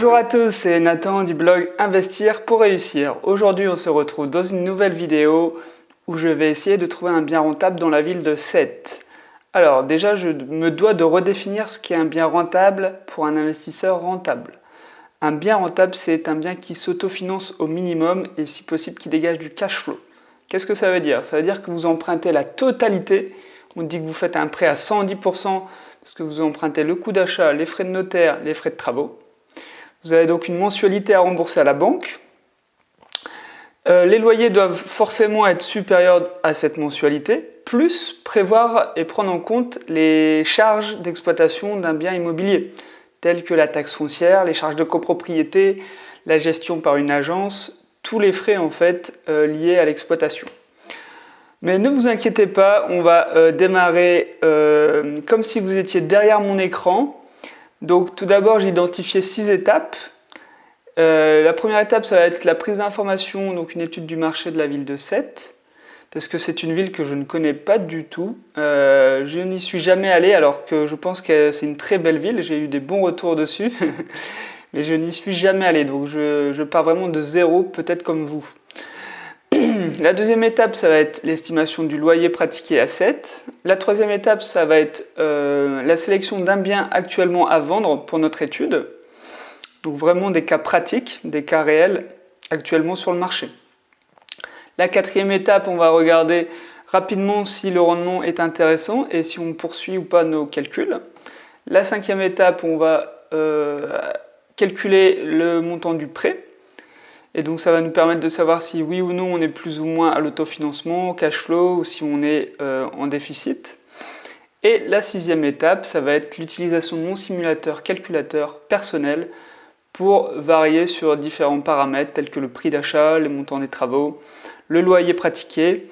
Bonjour à tous, c'est Nathan du blog Investir pour réussir. Aujourd'hui, on se retrouve dans une nouvelle vidéo où je vais essayer de trouver un bien rentable dans la ville de Sète. Alors déjà, je me dois de redéfinir ce qu'est un bien rentable pour un investisseur rentable. Un bien rentable, c'est un bien qui s'autofinance au minimum et si possible qui dégage du cash flow. Qu'est-ce que ça veut dire? Ça veut dire que vous empruntez la totalité. On dit que vous faites un prêt à 110% parce que vous empruntez le coût d'achat, les frais de notaire, les frais de travaux. Vous avez donc une mensualité à rembourser à la banque. Les loyers doivent forcément être supérieurs à cette mensualité, plus prévoir et prendre en compte les charges d'exploitation d'un bien immobilier, telles que la taxe foncière, les charges de copropriété, la gestion par une agence, tous les frais en fait liés à l'exploitation. Mais ne vous inquiétez pas, on va démarrer comme si vous étiez derrière mon écran. Donc tout d'abord, j'ai identifié 6 étapes. La première étape, ça va être la prise d'information, donc une étude du marché de la ville de Sète, parce que c'est une ville que je ne connais pas du tout. Je n'y suis jamais allé, alors que je pense que c'est une très belle ville, j'ai eu des bons retours dessus, mais je n'y suis jamais allé, donc je pars vraiment de zéro, peut-être comme vous. La deuxième étape, ça va être l'estimation du loyer pratiqué à Sète. La troisième étape, ça va être la sélection d'un bien actuellement à vendre pour notre étude. Donc vraiment des cas pratiques, des cas réels actuellement sur le marché. La quatrième étape, on va regarder rapidement si le rendement est intéressant et si on poursuit ou pas nos calculs. La cinquième étape, on va calculer le montant du prêt. Et donc ça va nous permettre de savoir si oui ou non on est plus ou moins à l'autofinancement, cash flow, ou si on est en déficit. Et la sixième étape, ça va être l'utilisation de mon simulateur calculateur personnel pour varier sur différents paramètres tels que le prix d'achat, les montants des travaux, le loyer pratiqué,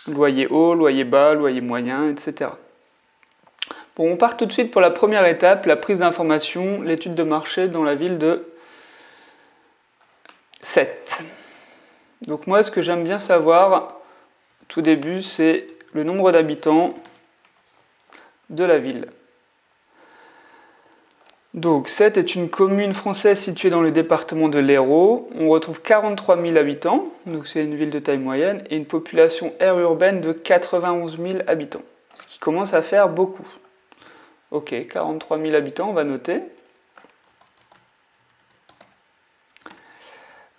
loyer haut, loyer bas, loyer moyen, etc. Bon, on part tout de suite pour la première étape, la prise d'information, l'étude de marché dans la ville de Sète. Donc moi, ce que j'aime bien savoir, tout début, c'est le nombre d'habitants de la ville. Donc Sète est une commune française située dans le département de l'Hérault. On retrouve 43 000 habitants, donc c'est une ville de taille moyenne, et une population aire urbaine de 91 000 habitants, ce qui commence à faire beaucoup. Ok, 43 000 habitants, on va noter.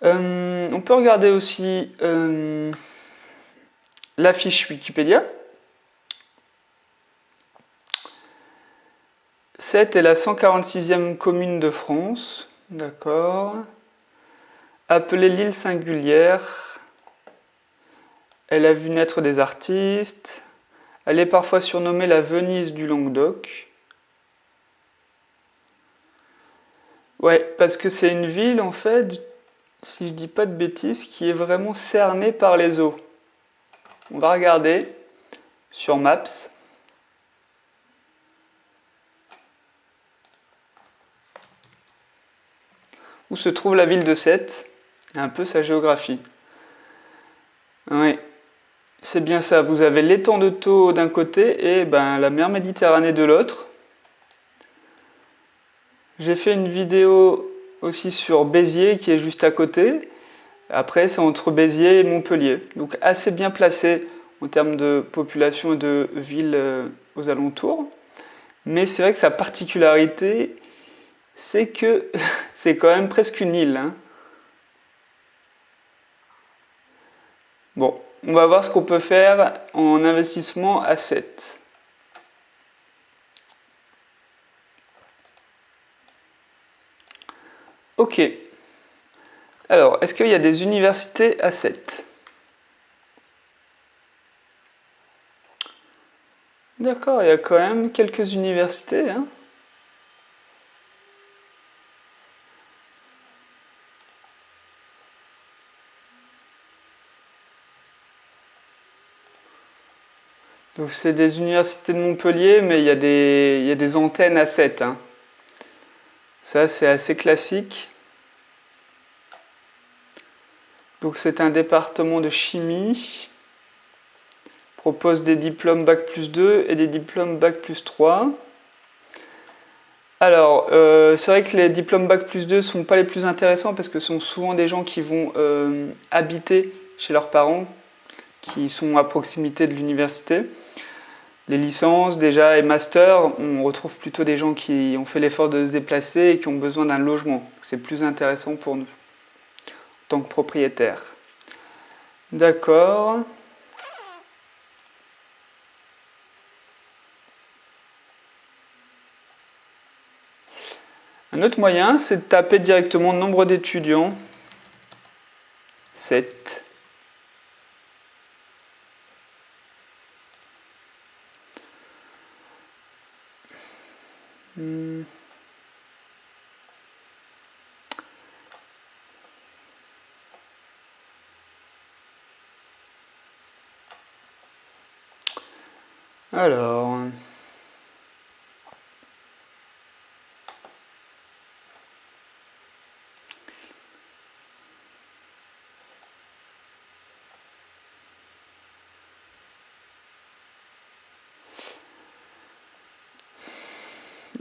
On peut regarder aussi la fiche Wikipédia. Sète est la 146e commune de France, d'accord. Appelée l'île singulière, elle a vu naître des artistes, elle est parfois surnommée la Venise du Languedoc. Ouais, parce que c'est une ville en fait, si je dis pas de bêtises, qui est vraiment cernée par les eaux. On va regarder sur Maps. Où se trouve la ville de Sète et un peu sa géographie. Oui, c'est bien ça. Vous avez l'étang de Thau d'un côté et la mer Méditerranée de l'autre. J'ai fait une vidéo aussi sur Béziers qui est juste à côté. Après, c'est entre Béziers et Montpellier. Donc assez bien placé en termes de population et de villes aux alentours. Mais c'est vrai que sa particularité, c'est que c'est quand même presque une île. Hein. Bon, on va voir ce qu'on peut faire en investissement à Sète. Ok. Alors, est-ce qu'il y a des universités à Sète? D'accord, il y a quand même quelques universités. Hein. Donc c'est des universités de Montpellier, mais il y a des antennes à Sète. Hein. Ça, c'est assez classique. Donc c'est un département de chimie. Propose des diplômes Bac+2 et des diplômes Bac+3. Alors, c'est vrai que les diplômes Bac+2 ne sont pas les plus intéressants parce que ce sont souvent des gens qui vont habiter chez leurs parents, qui sont à proximité de l'université. Les licences déjà et master, on retrouve plutôt des gens qui ont fait l'effort de se déplacer et qui ont besoin d'un logement. C'est plus intéressant pour nous, en tant que propriétaire. D'accord. Un autre moyen, c'est de taper directement le nombre d'étudiants. 7. Alors,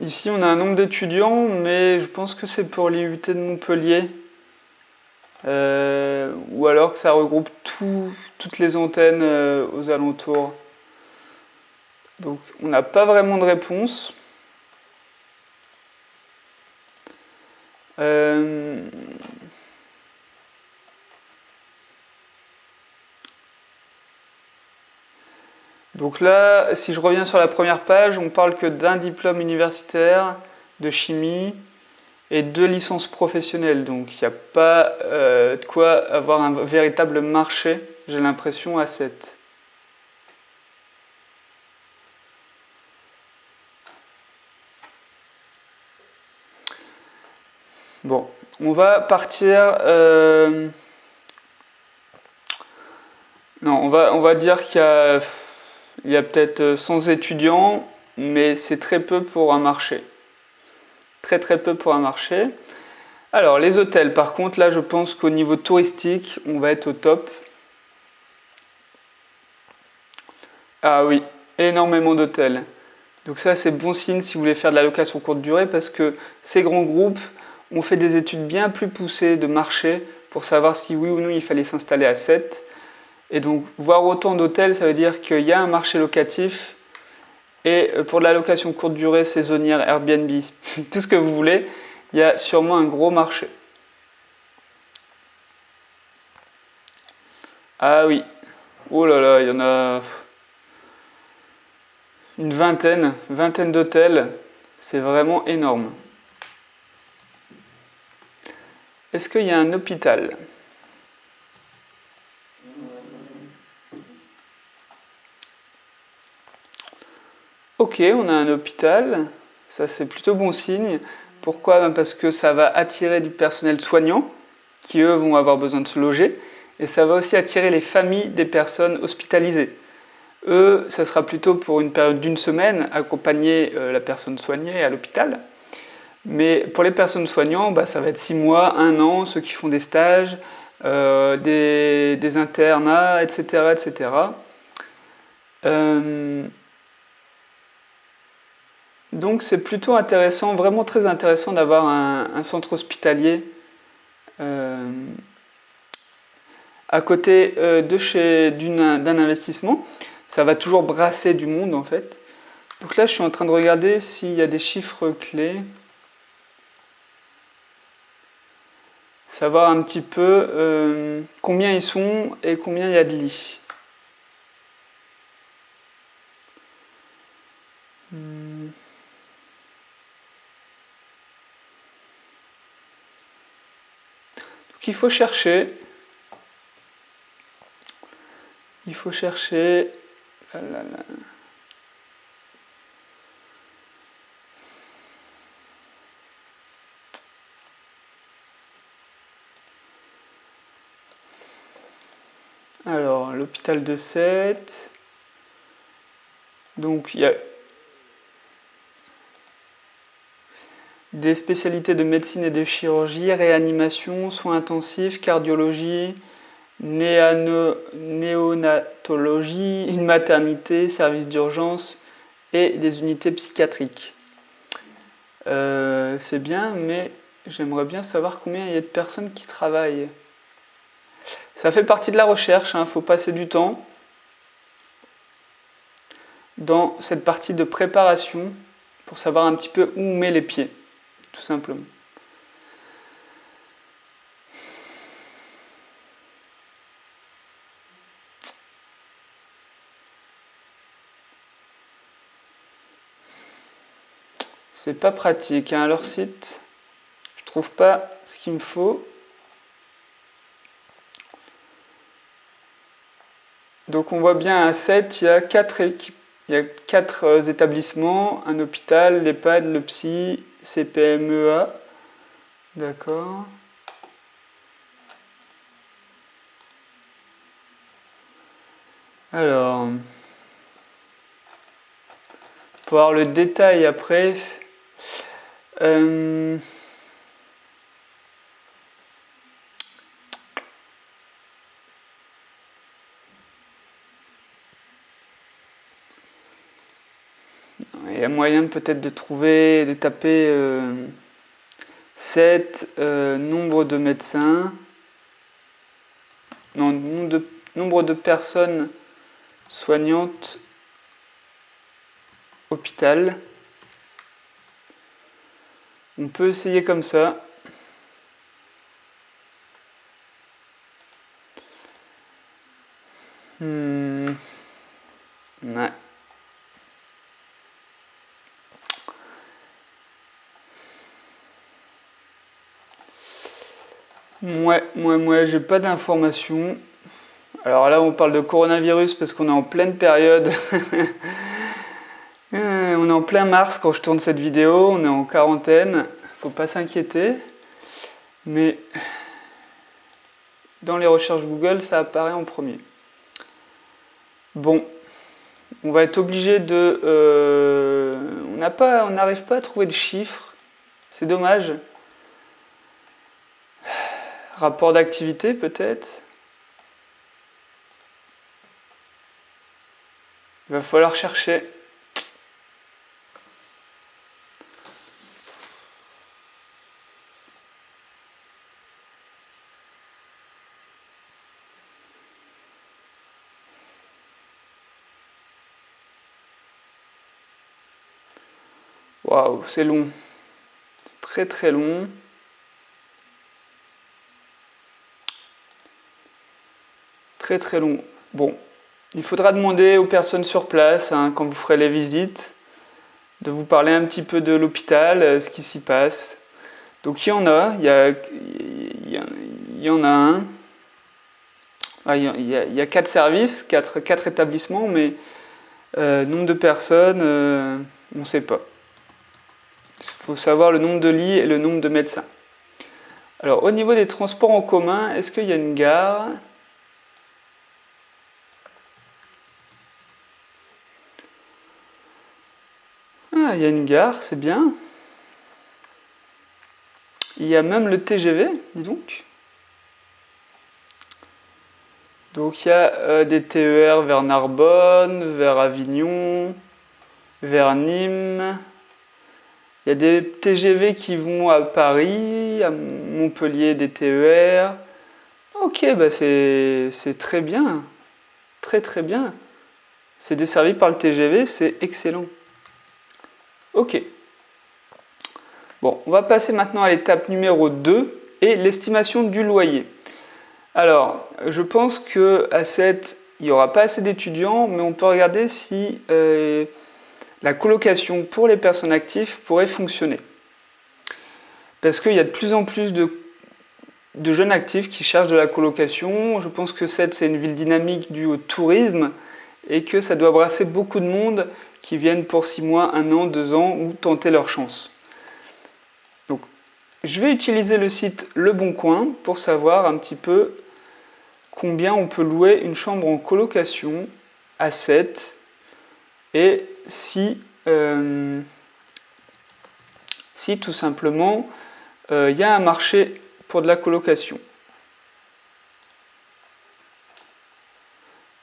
ici on a un nombre d'étudiants, mais je pense que c'est pour l'IUT de Montpellier. Ou alors que ça regroupe toutes les antennes aux alentours. Donc on n'a pas vraiment de réponse. Donc là, si je reviens sur la première page, on parle que d'un diplôme universitaire de chimie et 2 licences professionnelles. Donc il n'y a pas de quoi avoir un véritable marché, j'ai l'impression, à 7. Bon, on va partir... Non, on va dire il y a peut-être 100 étudiants, mais c'est très peu pour un marché. Très très peu pour un marché. Alors, les hôtels, par contre, là, je pense qu'au niveau touristique, on va être au top. Ah oui, énormément d'hôtels. Donc ça, c'est bon signe si vous voulez faire de la location courte durée, parce que ces grands groupes ont fait des études bien plus poussées de marché pour savoir si oui ou non il fallait s'installer à 7. Et donc, voir autant d'hôtels, ça veut dire qu'il y a un marché locatif. Et pour de la location courte durée, saisonnière, Airbnb, tout ce que vous voulez, il y a sûrement un gros marché. Ah oui, oh là là, il y en a une vingtaine d'hôtels. C'est vraiment énorme. Est-ce qu'il y a un hôpital ? Ok, on a un hôpital, ça c'est plutôt bon signe. Pourquoi? Parce que ça va attirer du personnel soignant, qui eux vont avoir besoin de se loger, et ça va aussi attirer les familles des personnes hospitalisées. Eux, ça sera plutôt pour une période d'1 semaine, accompagner la personne soignée à l'hôpital. Mais pour les personnes soignantes, bah, ça va être 6 mois, 1 an, ceux qui font des stages, des internats, etc. etc. Donc c'est plutôt intéressant, vraiment très intéressant d'avoir un centre hospitalier à côté d'un investissement. Ça va toujours brasser du monde en fait. Donc là je suis en train de regarder s'il y a des chiffres clés. Savoir un petit peu combien ils sont et combien il y a de lits. Donc il faut chercher. Il faut chercher. Là, là, là. Alors, l'hôpital de Sète. Donc, il y a des spécialités de médecine et de chirurgie, réanimation, soins intensifs, cardiologie, néonatologie, une maternité, service d'urgence et des unités psychiatriques. c'est bien, mais j'aimerais bien savoir combien il y a de personnes qui travaillent. Ça fait partie de la recherche, il faut passer du temps dans cette partie de préparation pour savoir un petit peu où on met les pieds, tout simplement. C'est pas pratique, leur site, je trouve pas ce qu'il me faut. Donc on voit bien à 7, il y a 4 équipes. Il y a 4 établissements, un hôpital, l'EHPAD, le psy, CPMEA. D'accord. Alors, pour voir le détail après, il y a moyen peut-être de trouver, de taper 7, nombre de médecins, non, nombre de personnes soignantes, hôpital. On peut essayer comme ça. Ouais. Moi, j'ai pas d'informations. Alors là, on parle de coronavirus parce qu'on est en pleine période. On est en plein mars quand je tourne cette vidéo, on est en quarantaine, faut pas s'inquiéter. Mais dans les recherches Google, ça apparaît en premier. Bon, on va être obligé de... on n'arrive pas à trouver de chiffres, c'est dommage. Rapport d'activité peut-être. Il va falloir chercher. Waouh, c'est long. Très très long. Très très long. Bon, il faudra demander aux personnes sur place, quand vous ferez les visites, de vous parler un petit peu de l'hôpital, ce qui s'y passe. Donc il y en a, il y en a un. Il y a 4 services, 4 établissements, mais nombre de personnes, on ne sait pas. Il faut savoir le nombre de lits et le nombre de médecins. Alors au niveau des transports en commun, est-ce qu'il y a une gare ? Ah, il y a une gare, c'est bien. Il y a même le TGV, dis donc. Donc il y a des TER vers Narbonne, vers Avignon, vers Nîmes. Il y a des TGV qui vont à Paris, à Montpellier, des TER. Ok, bah c'est très bien. Très très bien. C'est desservi par le TGV, c'est excellent. Ok. Bon, on va passer maintenant à l'étape numéro 2 et l'estimation du loyer. Alors, je pense qu'à 7, il n'y aura pas assez d'étudiants, mais on peut regarder si la colocation pour les personnes actives pourrait fonctionner. Parce qu'il y a de plus en plus de jeunes actifs qui cherchent de la colocation. Je pense que 7, c'est une ville dynamique due au tourisme et que ça doit brasser beaucoup de monde qui viennent pour 6 mois, 1 an, 2 ans ou tenter leur chance. Donc, je vais utiliser le site Le Bon Coin pour savoir un petit peu combien on peut louer une chambre en colocation à 7 et si tout simplement il y a un marché pour de la colocation.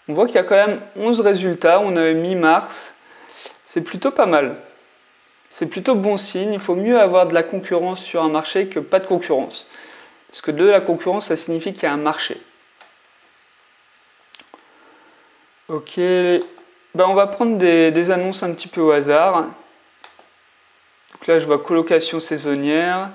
On voit qu'il y a quand même 11 résultats, on a mi-mars, c'est plutôt pas mal. c'est plutôt bon signe. Il faut mieux avoir de la concurrence sur un marché que pas de concurrence. Parce que de la concurrence, ça signifie qu'il y a un marché. Ok, ben, on va prendre des annonces un petit peu au hasard. Donc là, je vois colocation saisonnière.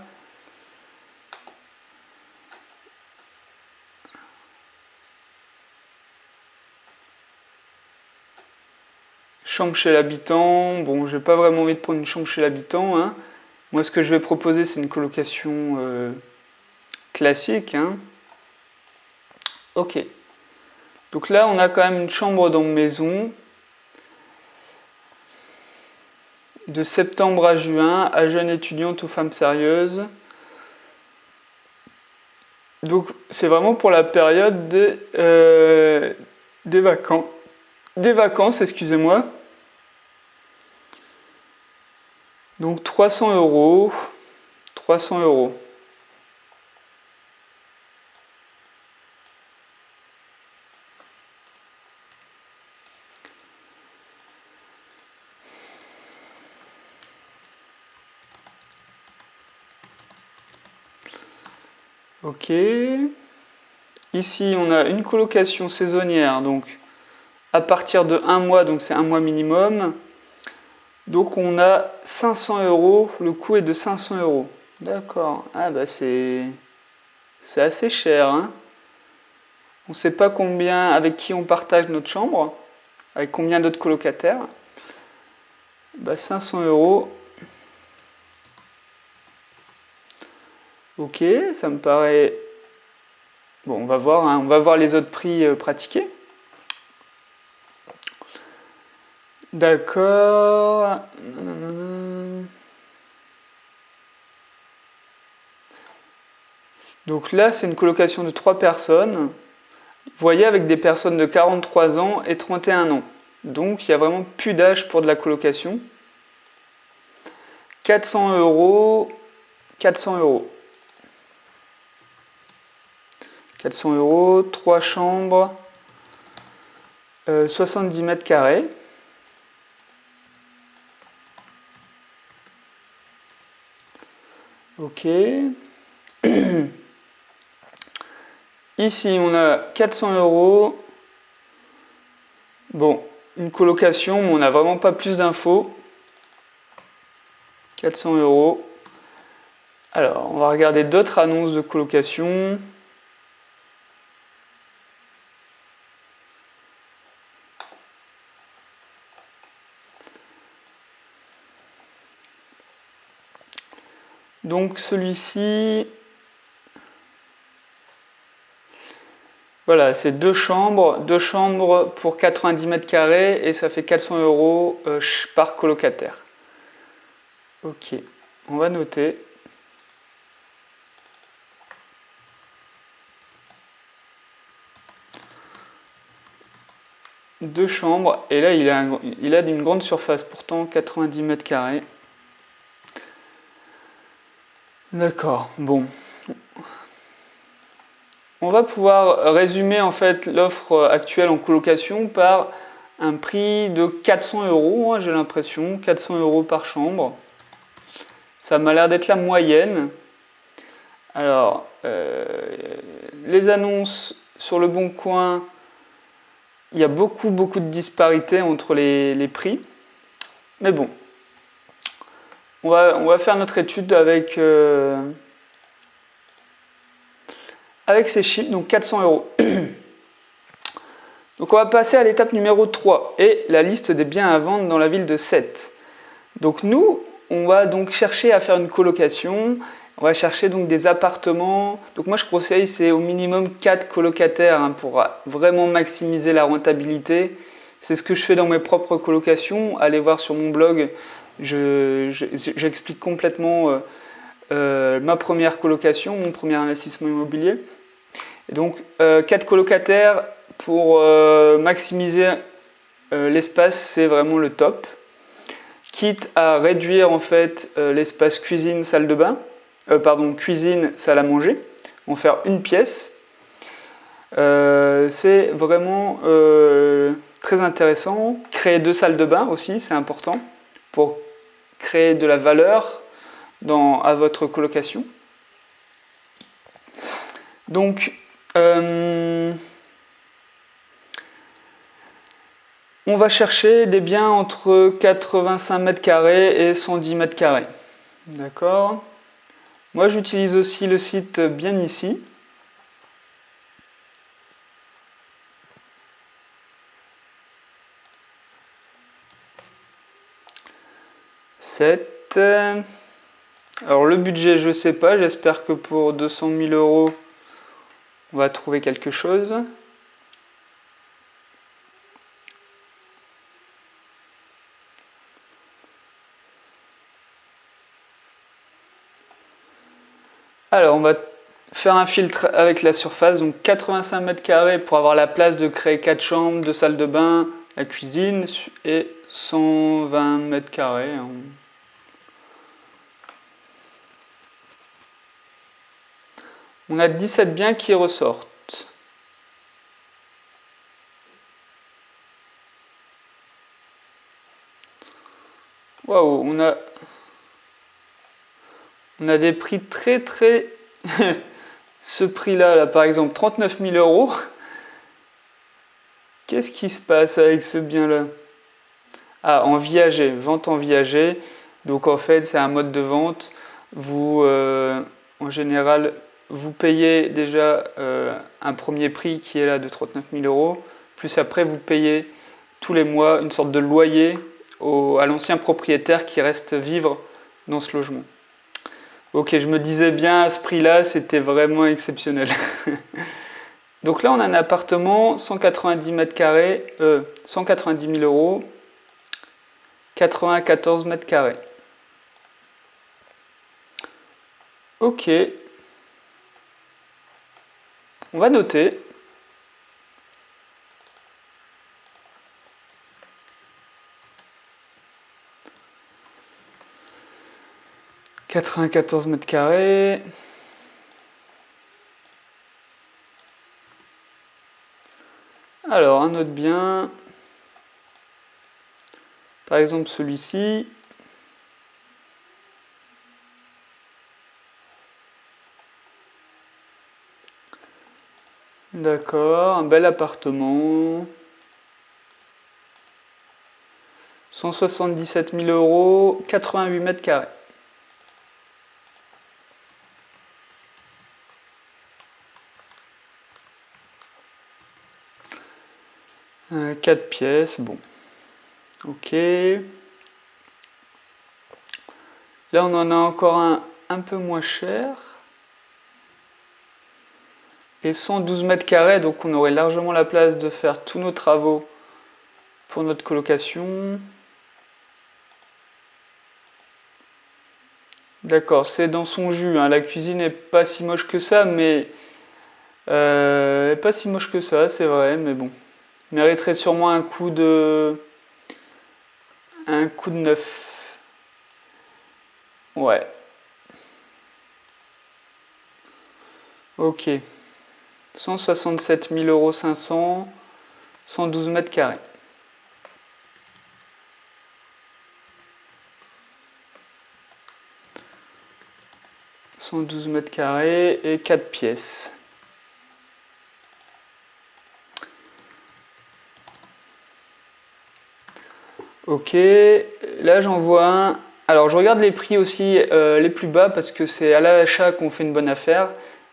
Chambre chez l'habitant. Bon, j'ai pas vraiment envie de prendre une chambre chez l'habitant, hein. Moi, ce que je vais proposer, c'est une colocation classique, hein. Ok. Donc là, on a quand même une chambre dans maison. De septembre à juin, à jeune étudiante ou femme sérieuse. Donc c'est vraiment pour la période des vacances. Des vacances, excusez-moi. Donc 300 euros. 300 euros. Ok. Ici, on a une colocation saisonnière, donc à partir de 1 mois, donc c'est 1 mois minimum. Donc on a 500 euros, le coût est de 500 euros. D'accord. Ah bah c'est assez cher, hein. On ne sait pas combien, avec qui on partage notre chambre, avec combien d'autres colocataires. Bah 500 euros. Ok, ça me paraît... Bon, on va voir, hein, on va voir les autres prix pratiqués. D'accord. Donc là, c'est une colocation de 3 personnes. Vous voyez, avec des personnes de 43 ans et 31 ans. Donc, il n'y a vraiment plus d'âge pour de la colocation. 400 euros. 400 euros. 400 euros, 3 chambres, 70 mètres carrés. Ok. Ici, on a 400 euros. Bon, une colocation, mais on n'a vraiment pas plus d'infos. 400 euros. Alors, on va regarder d'autres annonces de colocation. Donc celui-ci, voilà, c'est 2 chambres pour 90 mètres carrés et ça fait 400 euros par colocataire. Ok, on va noter. Deux chambres, et là il a une grande surface, pourtant 90 mètres carrés. D'accord, bon. On va pouvoir résumer en fait l'offre actuelle en colocation par un prix de 400 euros, hein, j'ai l'impression, 400 euros par chambre. Ça m'a l'air d'être la moyenne. Alors, les annonces sur le Bon Coin, il y a beaucoup de disparités entre les prix. Mais bon, on va faire notre étude avec ces chiffres, donc 400 euros. Donc on va passer à l'étape numéro 3 et la liste des biens à vendre dans la ville de Sète. Donc nous, on va donc chercher à faire une colocation, on va chercher donc des appartements. Donc moi je conseille c'est au minimum 4 colocataires hein, pour vraiment maximiser la rentabilité. C'est ce que je fais dans mes propres colocations. Allez voir sur mon blog, j'explique complètement ma première colocation, mon premier investissement immobilier. Et donc 4 colocataires pour maximiser l'espace, c'est vraiment le top. Quitte à réduire en fait l'espace cuisine, salle de bain, cuisine, salle à manger, en faire une pièce. C'est vraiment très intéressant. Créer 2 salles de bain aussi, c'est important pour créer de la valeur à votre colocation. Donc, on va chercher des biens entre 85 mètres carrés et 110 mètres carrés. D'accord? Moi, j'utilise aussi le site Bien Ici. Alors le budget, je sais pas, j'espère que pour 200 000 euros, on va trouver quelque chose. Alors on va faire un filtre avec la surface, donc 85 mètres carrés pour avoir la place de créer 4 chambres, 2 salles de bain, la cuisine, et 120 mètres carrés. On a 17 biens qui ressortent. Waouh, on a des prix très. Ce prix-là, là, par exemple, 39 000 euros. Qu'est-ce qui se passe avec ce bien-là? Ah, en viager, vente en viager. Donc en fait, c'est un mode de vente. Vous, en général, vous payez déjà un premier prix qui est là de 39 000 euros. Plus après, vous payez tous les mois une sorte de loyer à l'ancien propriétaire qui reste vivre dans ce logement. Ok, je me disais bien, à ce prix-là, c'était vraiment exceptionnel. Donc là, on a un appartement, 190 mètres carrés, 190 000 euros, 94 mètres carrés. Ok. On va noter. « 94 mètres carrés. » Alors, un autre bien. Par exemple, celui-ci. D'accord, un bel appartement. 177 000 euros, 88 mètres carrés. « 4 pièces, bon. Ok. Là, on en a encore un peu moins cher. Et 112 mètres carrés, donc on aurait largement la place de faire tous nos travaux pour notre colocation. D'accord, c'est dans son jus, hein. La cuisine n'est pas si moche que ça, mais... pas si moche que ça, c'est vrai, mais bon. Mériterait sûrement un coup de neuf. Ouais. Ok. 167 000 euros 500, 112 mètres carrés. « 112 mètres carrés et 4 pièces. Ok, là j'en vois un. Alors je regarde les prix aussi les plus bas parce que c'est à l'achat qu'on fait une bonne affaire.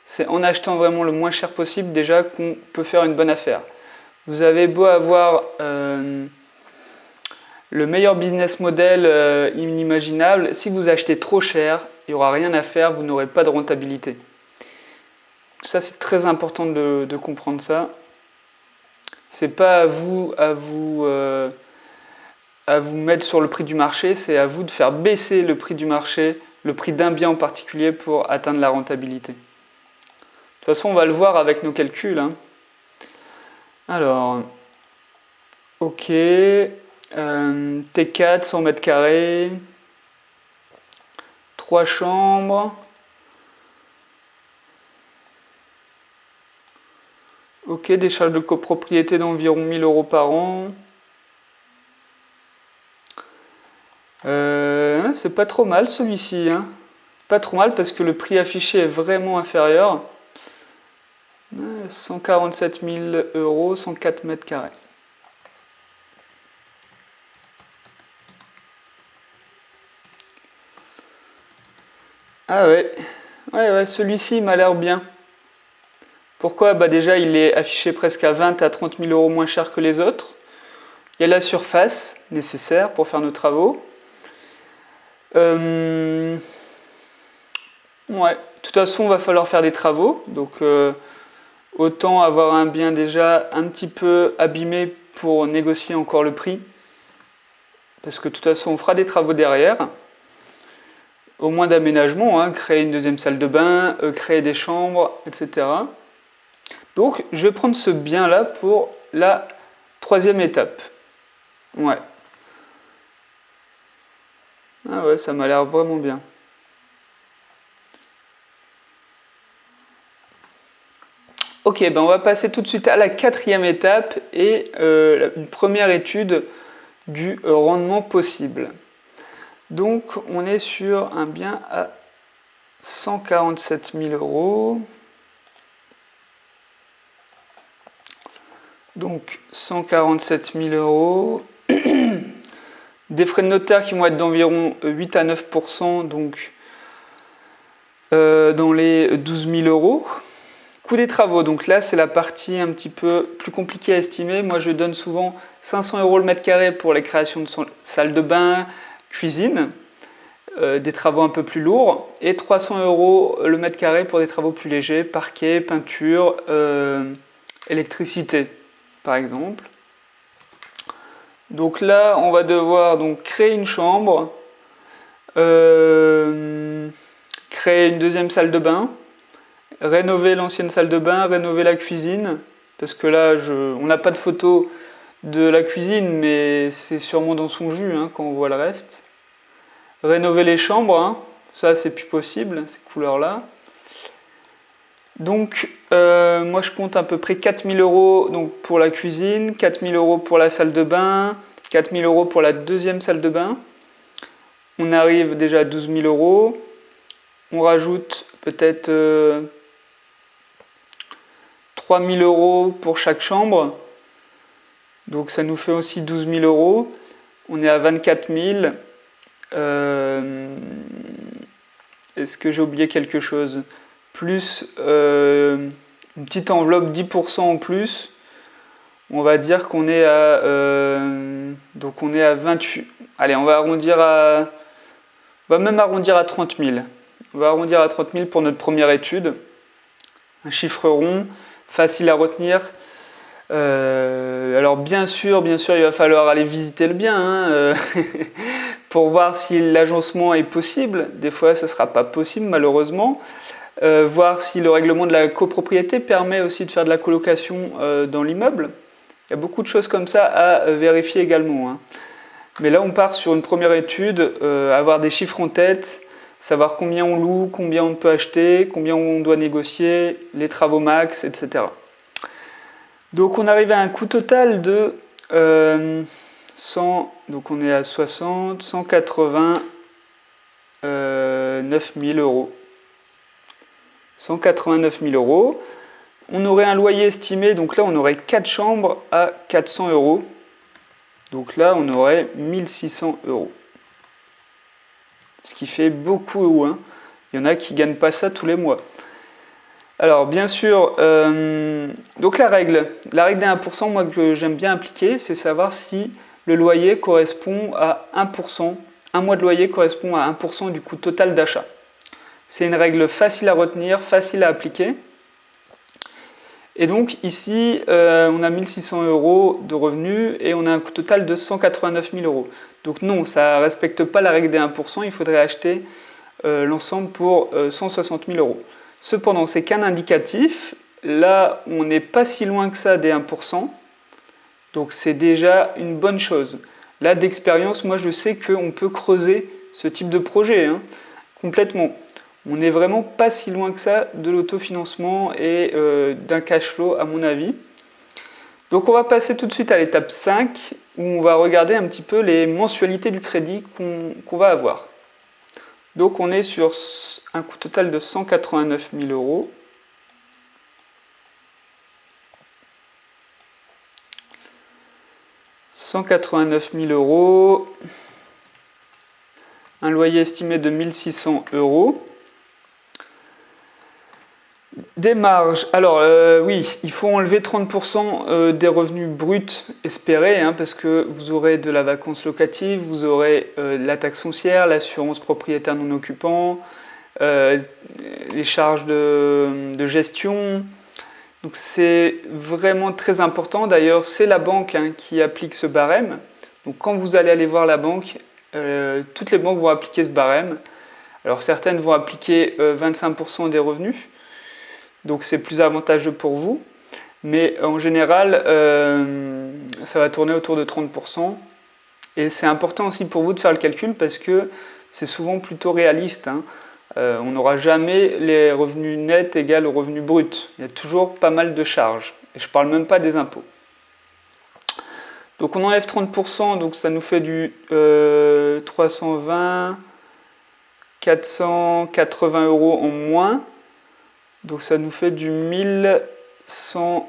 C'est en achetant vraiment le moins cher possible déjà qu'on peut faire une bonne affaire. Vous avez beau avoir le meilleur business model inimaginable, si vous achetez trop cher, il n'y aura rien à faire, vous n'aurez pas de rentabilité. Ça c'est très important de comprendre ça. C'est pas à vous mettre sur le prix du marché, c'est à vous de faire baisser le prix du marché, le prix d'un bien en particulier pour atteindre la rentabilité. De toute façon, on va le voir avec nos calculs, hein. Alors, ok, T4, 100 mètres carrés, 3 chambres. Ok, des charges de copropriété d'environ 1 000 euros par an. C'est pas trop mal celui-ci, hein. Pas trop mal parce que le prix affiché est vraiment inférieur. 147 000 euros, 104 mètres carrés. Ah ouais, ouais, celui-ci m'a l'air bien. Pourquoi? Bah déjà, il est affiché presque à 20 à 30 000 euros moins cher que les autres. Il y a la surface nécessaire pour faire nos travaux. Ouais, de toute façon, il va falloir faire des travaux. Donc, autant avoir un bien déjà un petit peu abîmé pour négocier encore le prix. Parce que de toute façon, on fera des travaux derrière. Au moins d'aménagement, hein, créer une deuxième salle de bain, créer des chambres, etc. Donc, je vais prendre ce bien-là pour la 3e étape. Ouais. Ah ouais, ça m'a l'air vraiment bien. Ok, ben on va passer tout de suite à la 4e étape et une première étude du rendement possible. Donc, on est sur un bien à 147 000 euros. Donc 147 000 euros. Des frais de notaire qui vont être d'environ 8 à 9%, donc dans les 12 000 euros. Coût des travaux, donc là c'est la partie un petit peu plus compliquée à estimer. Moi je donne souvent 500 euros le mètre carré pour les créations de salle de bain, cuisine, des travaux un peu plus lourds, et 300 euros le mètre carré pour des travaux plus légers, parquet, peinture, électricité par exemple. Donc là, on va devoir donc créer une chambre, créer une deuxième salle de bain, rénover l'ancienne salle de bain, rénover la cuisine, parce que là, on n'a pas de photo de la cuisine, mais c'est sûrement dans son jus hein, quand on voit le reste. Rénover les chambres, hein, ça c'est plus possible, ces couleurs-là. Donc, moi je compte à peu près 4 000 euros donc, pour la cuisine, 4 000 euros pour la salle de bain, 4 000 euros pour la deuxième salle de bain. On arrive déjà à 12 000 euros. On rajoute peut-être 3 000 euros pour chaque chambre. Donc ça nous fait aussi 12 000 euros. On est à 24 000. Est-ce que j'ai oublié quelque chose? Plus une petite enveloppe 10% en plus, on va dire qu'on est à donc on est à 28. Allez, on va même arrondir à 30 000. On va arrondir à 30 000 pour notre première étude. Un chiffre rond, facile à retenir. Alors bien sûr, il va falloir aller visiter le bien hein, pour voir si l'agencement est possible. Des fois, ça ne sera pas possible malheureusement. Voir si le règlement de la copropriété permet aussi de faire de la colocation dans l'immeuble. Il y a beaucoup de choses comme ça à vérifier également. Hein. Mais là, on part sur une première étude, avoir des chiffres en tête, savoir combien on loue, combien on peut acheter, combien on doit négocier, les travaux max, etc. Donc on arrive à un coût total de 100, donc on est à 60, 189 000 euros. 189 000 euros. On aurait un loyer estimé, donc là on aurait 4 chambres à 400 euros. Donc là on aurait 1600 euros. Ce qui fait beaucoup, hein. Il y en a qui ne gagnent pas ça tous les mois. Alors bien sûr, donc la règle des 1%, moi que j'aime bien appliquer, c'est savoir si le loyer correspond à 1%. Un mois de loyer correspond à 1% du coût total d'achat. C'est une règle facile à retenir, facile à appliquer. Et donc ici, on a 1600 euros de revenus et on a un coût total de 189 000 euros. Donc non, ça ne respecte pas la règle des 1%, il faudrait acheter l'ensemble pour 160 000 euros. Cependant, c'est qu'un indicatif. Là, on n'est pas si loin que ça des 1%. Donc c'est déjà une bonne chose. Là, d'expérience, moi je sais qu'on peut creuser ce type de projet, hein, complètement. On n'est vraiment pas si loin que ça de l'autofinancement et d'un cash flow à mon avis. Donc on va passer tout de suite à l'étape 5 où on va regarder un petit peu les mensualités du crédit qu'on va avoir. Donc on est sur un coût total de 189 000 euros. « 189 000 euros, un loyer estimé de 1 600 euros. Des marges, alors oui, il faut enlever 30% des revenus bruts espérés, hein, parce que vous aurez de la vacance locative, vous aurez la taxe foncière, l'assurance propriétaire non occupant, les charges de gestion. Donc c'est vraiment très important. D'ailleurs, c'est la banque qui applique ce barème. Donc quand vous allez aller voir la banque, toutes les banques vont appliquer ce barème. Alors certaines vont appliquer 25% des revenus. Donc c'est plus avantageux pour vous, mais en général, ça va tourner autour de 30%. Et c'est important aussi pour vous de faire le calcul parce que c'est souvent plutôt réaliste. On n'aura jamais les revenus nets égaux aux revenus bruts. Il y a toujours pas mal de charges. Et je ne parle même pas des impôts. Donc on enlève 30%, donc ça nous fait du 320, 480 euros en moins. Donc ça nous fait du 1120,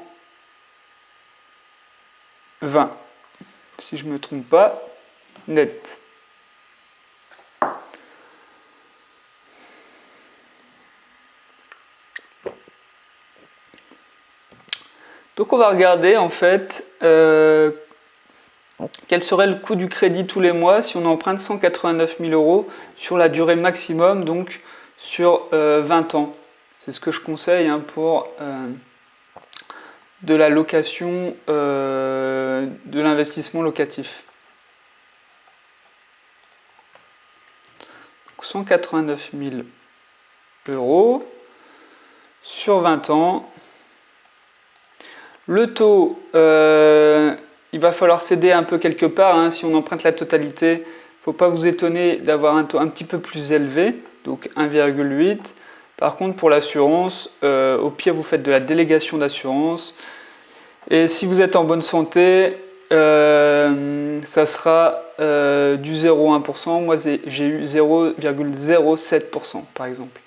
si je ne me trompe pas, net. Donc on va regarder en fait quel serait le coût du crédit tous les mois si on emprunte 189 000 euros sur la durée maximum, donc sur 20 ans. C'est ce que je conseille pour de la location, de l'investissement locatif. Donc 189 000 euros sur 20 ans. Le taux, il va falloir céder un peu quelque part. Si on emprunte la totalité, il ne faut pas vous étonner d'avoir un taux un petit peu plus élevé, donc 1,8. Par contre, pour l'assurance, au pire, vous faites de la délégation d'assurance. Et si vous êtes en bonne santé, ça sera du 0,1%. Moi, j'ai eu 0,07% par exemple.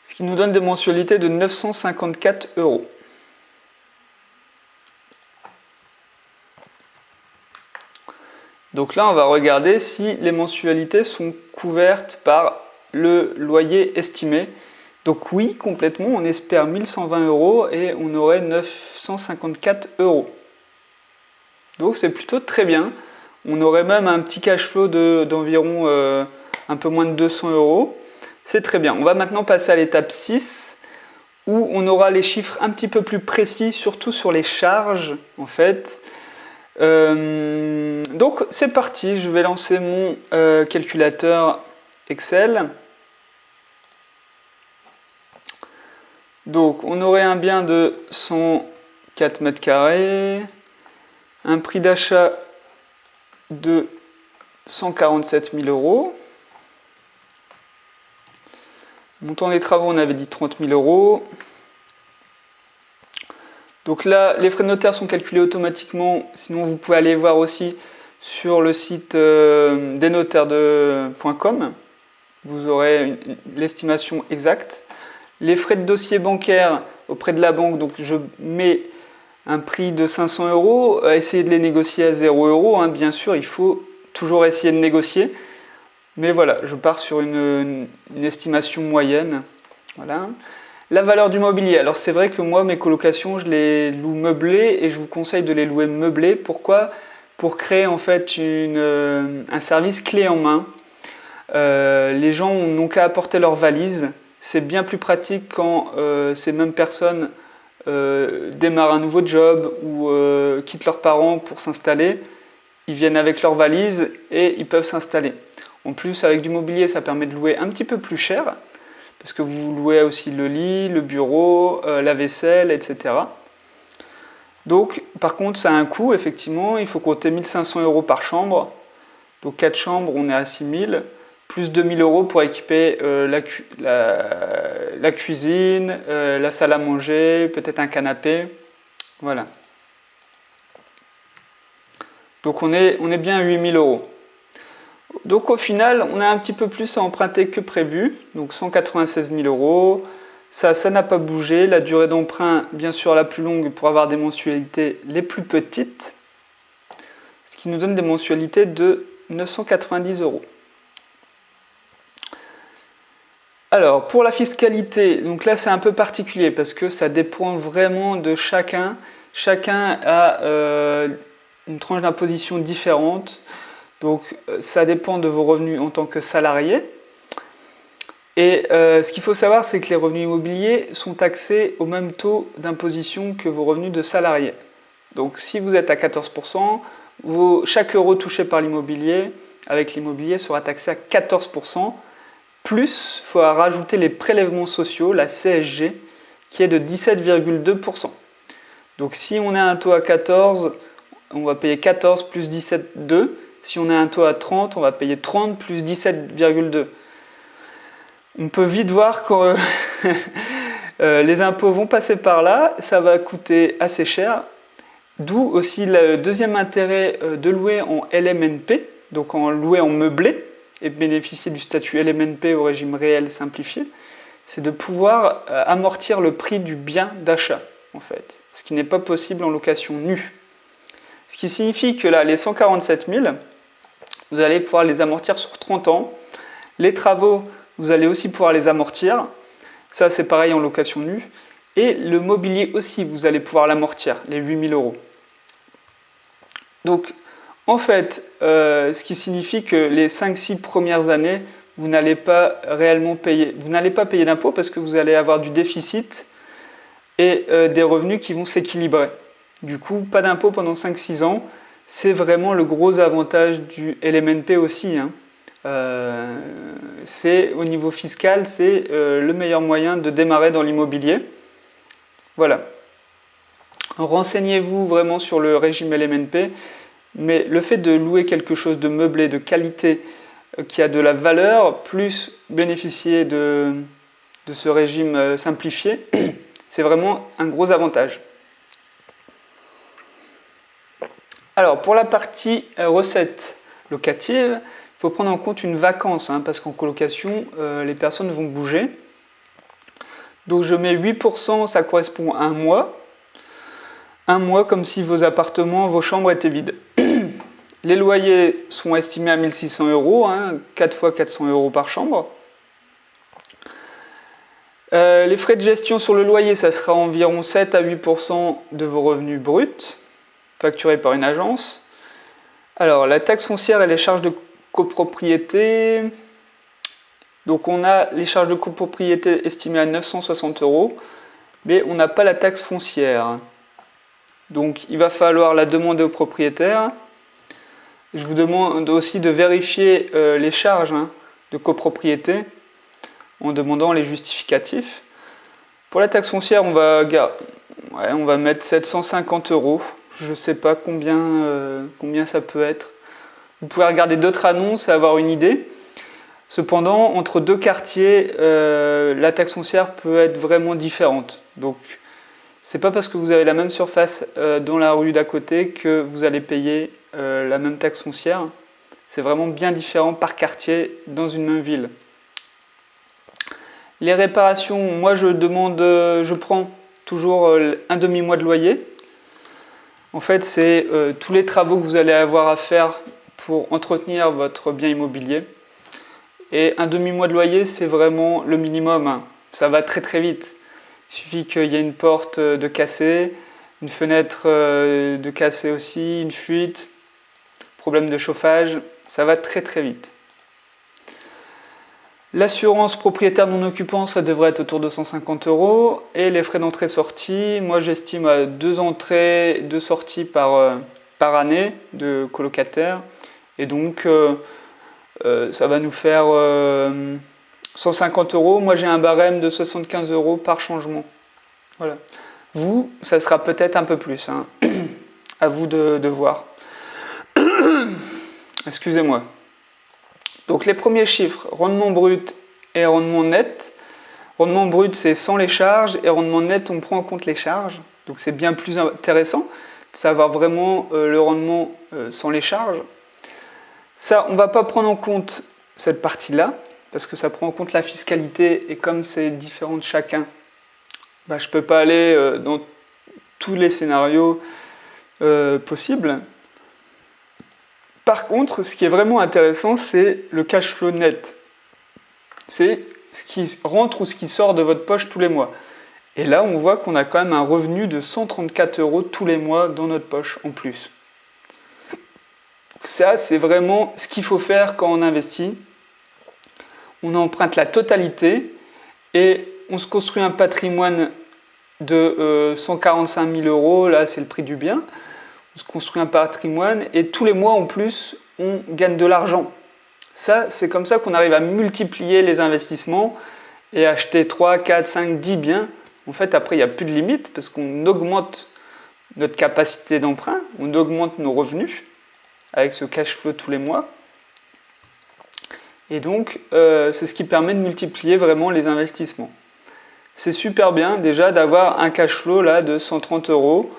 Ce qui nous donne des mensualités de 954 euros. Donc là, on va regarder si les mensualités sont couvertes par le loyer estimé. Donc oui, complètement, on espère 1120 euros et on aurait 954 euros. Donc c'est plutôt très bien. On aurait même un petit cash flow d'environ un peu moins de 200 euros. C'est très bien. On va maintenant passer à l'étape 6 où on aura les chiffres un petit peu plus précis, surtout sur les charges en fait. Donc c'est parti, je vais lancer mon calculateur Excel. Donc on aurait un bien de 104 mètres carrés, un prix d'achat de 147 000 euros. Montant des travaux, on avait dit 30 000 euros. Donc là, les frais de notaire sont calculés automatiquement, sinon vous pouvez aller voir aussi sur le site desnotaires.com. Vous aurez l'estimation exacte. Les frais de dossier bancaire auprès de la banque, donc je mets un prix de 500 euros, essayez de les négocier à 0 euros. Bien sûr, il faut toujours essayer de négocier. Mais voilà, je pars sur une estimation moyenne. Voilà. La valeur du mobilier. Alors c'est vrai que moi, mes colocations, je les loue meublées et je vous conseille de les louer meublées. Pourquoi ? Pour créer en fait un service clé en main. Les gens n'ont qu'à apporter leurs valises. C'est bien plus pratique quand ces mêmes personnes démarrent un nouveau job ou quittent leurs parents pour s'installer. Ils viennent avec leurs valises et ils peuvent s'installer. En plus, avec du mobilier, ça permet de louer un petit peu plus cher parce que vous louez aussi le lit, le bureau, la vaisselle, etc. Donc, par contre, ça a un coût, effectivement. Il faut compter 1 500 euros par chambre. Donc, 4 chambres, on est à 6 000. Plus 2 000 euros pour équiper la cuisine, la salle à manger, peut-être un canapé. Voilà. Donc on est bien à 8 000 €. Donc au final, on a un petit peu plus à emprunter que prévu, donc 196 000 €. Ça n'a pas bougé. La durée d'emprunt, bien sûr, la plus longue pour avoir des mensualités les plus petites, ce qui nous donne des mensualités de 990 €. Alors, pour la fiscalité, donc là c'est un peu particulier parce que ça dépend vraiment de chacun. Chacun a une tranche d'imposition différente. Donc ça dépend de vos revenus en tant que salarié. Et ce qu'il faut savoir, c'est que les revenus immobiliers sont taxés au même taux d'imposition que vos revenus de salarié. Donc si vous êtes à 14%, chaque euro touché par l'immobilier, avec l'immobilier, sera taxé à 14%. Plus, il faut rajouter les prélèvements sociaux, la CSG, qui est de 17,2%. Donc si on a un taux à 14, on va payer 14 plus 17,2. Si on a un taux à 30, on va payer 30 plus 17,2. On peut vite voir que les impôts vont passer par là, ça va coûter assez cher. D'où aussi le deuxième intérêt de louer en LMNP, donc en louer en meublé, et bénéficier du statut LMNP au régime réel simplifié, c'est de pouvoir amortir le prix du bien d'achat, en fait, ce qui n'est pas possible en location nue. Ce qui signifie que là, les 147 000, vous allez pouvoir les amortir sur 30 ans. Les travaux, vous allez aussi pouvoir les amortir. Ça, c'est pareil en location nue. Et le mobilier aussi, vous allez pouvoir l'amortir, les 8 000 €. Donc, en fait, ce qui signifie que les 5-6 premières années, vous n'allez pas réellement payer. Vous n'allez pas payer d'impôts parce que vous allez avoir du déficit et des revenus qui vont s'équilibrer. Du coup, pas d'impôts pendant 5-6 ans. C'est vraiment le gros avantage du LMNP aussi. Au niveau fiscal, c'est le meilleur moyen de démarrer dans l'immobilier. Voilà. Renseignez-vous vraiment sur le régime LMNP. Mais le fait de louer quelque chose de meublé, de qualité, qui a de la valeur, plus bénéficier de ce régime simplifié, c'est vraiment un gros avantage. Alors, pour la partie recettes locatives, il faut prendre en compte une vacance, parce qu'en colocation, les personnes vont bouger. Donc, je mets 8%, ça correspond à un mois. Un mois comme si vos appartements, vos chambres étaient vides. Les loyers sont estimés à 1 600 €, 4 fois 400 € par chambre. Les frais de gestion sur le loyer, ça sera environ 7 à 8% de vos revenus bruts, facturés par une agence. Alors, la taxe foncière et les charges de copropriété. Donc, on a les charges de copropriété estimées à 960 €, mais on n'a pas la taxe foncière. Donc, il va falloir la demander au propriétaire. Je vous demande aussi de vérifier les charges de copropriété en demandant les justificatifs. Pour la taxe foncière, on va mettre 750 €. Je ne sais pas combien ça peut être. Vous pouvez regarder d'autres annonces et avoir une idée. Cependant, entre deux quartiers, la taxe foncière peut être vraiment différente. Donc, c'est pas parce que vous avez la même surface dans la rue d'à côté que vous allez payer la même taxe foncière. C'est vraiment bien différent par quartier dans une même ville. Les réparations, moi je prends toujours un demi-mois de loyer. En fait, c'est tous les travaux que vous allez avoir à faire pour entretenir votre bien immobilier. Et un demi-mois de loyer, c'est vraiment le minimum. Ça va très très vite. Il suffit qu'il y ait une porte de cassée, une fenêtre de cassée aussi, une fuite, problème de chauffage, ça va très très vite. L'assurance propriétaire non occupant, ça devrait être autour de 150 €. Et les frais d'entrée-sortie, moi j'estime à 2 entrées, 2 sorties par année de colocataire. Et donc ça va nous faire 150 €. Moi j'ai un barème de 75 € par changement. Voilà. Vous, ça sera peut-être un peu plus. À vous de voir. Excusez-moi. Donc les premiers chiffres, rendement brut et rendement net. Rendement brut, c'est sans les charges, et rendement net, on prend en compte les charges. Donc c'est bien plus intéressant de savoir vraiment le rendement sans les charges. Ça, on ne va pas prendre en compte cette partie-là, parce que ça prend en compte la fiscalité, et comme c'est différent de chacun, je ne peux pas aller dans tous les scénarios possibles. Par contre, ce qui est vraiment intéressant, c'est le cash flow net. C'est ce qui rentre ou ce qui sort de votre poche tous les mois. Et là, on voit qu'on a quand même un revenu de 134 € tous les mois dans notre poche en plus. Donc ça, c'est vraiment ce qu'il faut faire quand on investit. On emprunte la totalité et on se construit un patrimoine de 145 000 €. Là, c'est le prix du bien. On se construit un patrimoine et tous les mois en plus, on gagne de l'argent. Ça, c'est comme ça qu'on arrive à multiplier les investissements et acheter 3, 4, 5, 10 biens. En fait, après, il n'y a plus de limite parce qu'on augmente notre capacité d'emprunt, on augmente nos revenus avec ce cash flow tous les mois. Et donc, c'est ce qui permet de multiplier vraiment les investissements. C'est super bien déjà d'avoir un cash flow là, de 130 €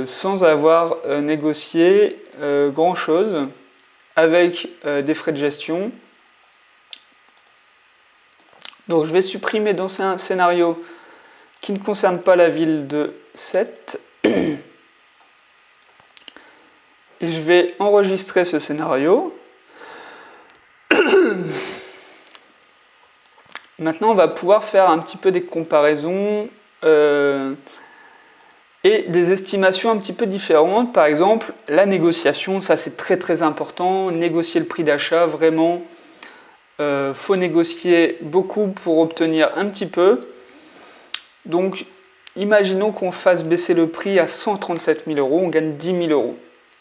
sans avoir négocié grand-chose avec des frais de gestion. Donc je vais supprimer dans un scénario qui ne concerne pas la ville de Sète. Et je vais enregistrer ce scénario. Maintenant, on va pouvoir faire un petit peu des comparaisons et des estimations un petit peu différentes. Par exemple, la négociation, ça c'est très très important. Négocier le prix d'achat, vraiment, faut négocier beaucoup pour obtenir un petit peu. Donc, imaginons qu'on fasse baisser le prix à 137 000 €, on gagne 10 000 €.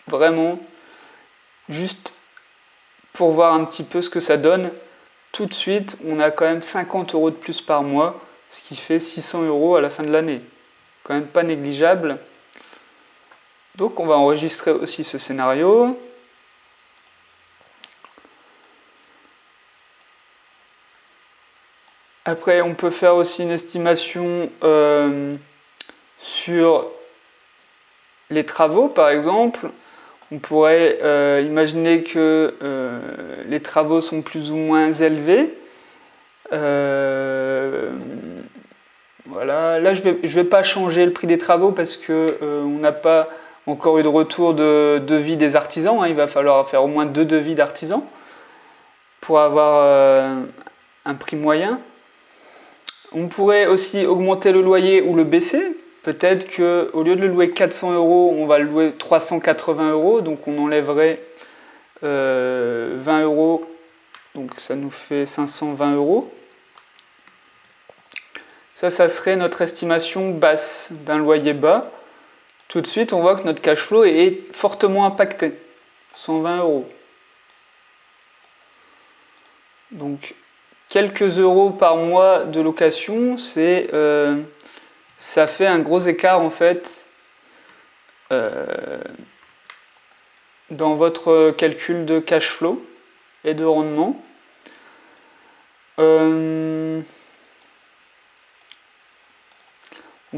Vraiment, juste pour voir un petit peu ce que ça donne. Tout de suite, on a quand même 50 € de plus par mois, ce qui fait 600 € à la fin de l'année. Quand même pas négligeable. Donc on va enregistrer aussi ce scénario. Après, on peut faire aussi une estimation sur les travaux, par exemple. On pourrait imaginer que les travaux sont plus ou moins élevés. Voilà. Là, je vais pas changer le prix des travaux parce qu'on n'a pas encore eu de retour de devis des artisans. Il va falloir faire au moins 2 devis d'artisans pour avoir un prix moyen. On pourrait aussi augmenter le loyer ou le baisser. Peut-être qu'au lieu de le louer 400 €, on va le louer 380 €. Donc on enlèverait 20 €. Donc ça nous fait 520 €. Ça serait notre estimation basse d'un loyer bas. Tout de suite, on voit que notre cash flow est fortement impacté. 120 €. Donc quelques euros par mois de location, ça fait un gros écart en fait dans votre calcul de cash flow et de rendement. On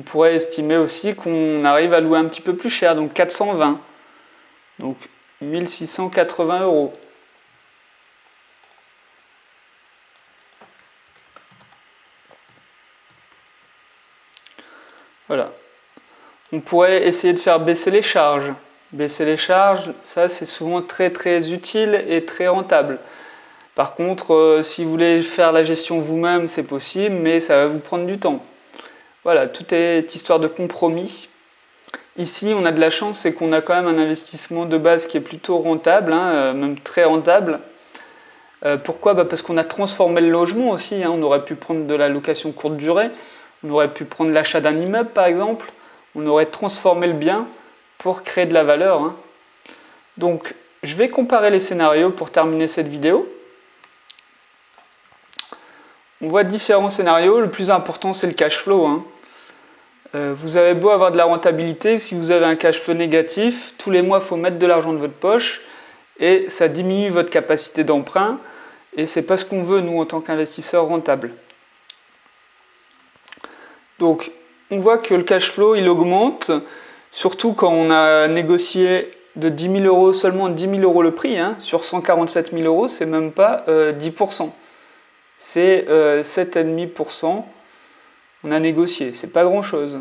pourrait estimer aussi qu'on arrive à louer un petit peu plus cher, donc 420, donc 1680 €. Voilà. On pourrait essayer de faire baisser les charges. Baisser les charges, ça c'est souvent très très utile et très rentable. Par contre, si vous voulez faire la gestion vous-même, c'est possible, mais ça va vous prendre du temps. Voilà, tout est histoire de compromis. Ici, on a de la chance, c'est qu'on a quand même un investissement de base qui est plutôt rentable, même très rentable. Pourquoi ? Parce qu'on a transformé le logement aussi. On aurait pu prendre de la location courte durée, on aurait pu prendre l'achat d'un immeuble par exemple, on aurait transformé le bien pour créer de la valeur. Donc, je vais comparer les scénarios pour terminer cette vidéo. On voit différents scénarios, le plus important c'est le cash flow. Vous avez beau avoir de la rentabilité, si vous avez un cash flow négatif, tous les mois il faut mettre de l'argent de votre poche et ça diminue votre capacité d'emprunt et c'est pas ce qu'on veut nous en tant qu'investisseurs rentables. Donc on voit que le cash flow il augmente, surtout quand on a négocié de 10 000 euros, seulement 10 000 euros le prix, hein, sur 147 000 euros, c'est même pas 10%. C'est 7,5%. On a négocié, c'est pas grand chose.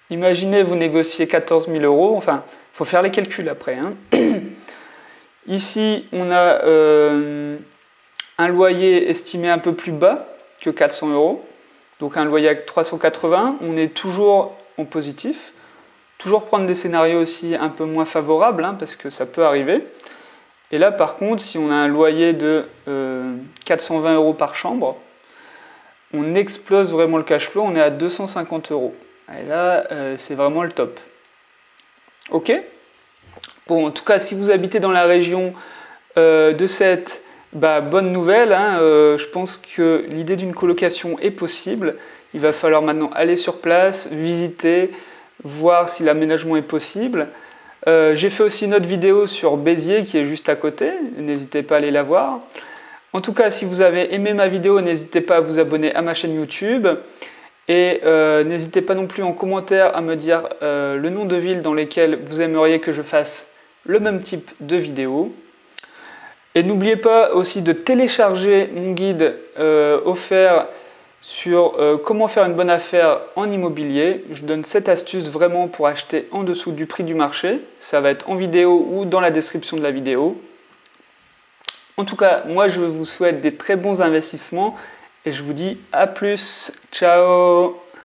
Imaginez, vous négociez 14 000 euros, enfin, il faut faire les calculs après. Hein. Ici, on a un loyer estimé un peu plus bas que 400 euros. Donc un loyer à 380, on est toujours en positif. Toujours prendre des scénarios aussi un peu moins favorables, hein, parce que ça peut arriver. Et là, par contre, si on a un loyer de 420 euros par chambre, on explose vraiment le cash flow, on est à 250 euros. Et là, c'est vraiment le top. Ok ? Bon, en tout cas, si vous habitez dans la région de Sète, bah, bonne nouvelle, hein, je pense que l'idée d'une colocation est possible. Il va falloir maintenant aller sur place, visiter, voir si l'aménagement est possible. J'ai fait aussi une autre vidéo sur Béziers qui est juste à côté, n'hésitez pas à aller la voir. En tout cas, si vous avez aimé ma vidéo, n'hésitez pas à vous abonner à ma chaîne YouTube. Et n'hésitez pas non plus en commentaire à me dire le nom de ville dans lesquelles vous aimeriez que je fasse le même type de vidéo. Et n'oubliez pas aussi de télécharger mon guide offert sur comment faire une bonne affaire en immobilier. Je donne 7 astuces vraiment pour acheter en dessous du prix du marché. Ça va être en vidéo ou dans la description de la vidéo. En tout cas, moi je vous souhaite des très bons investissements et je vous dis à plus. Ciao!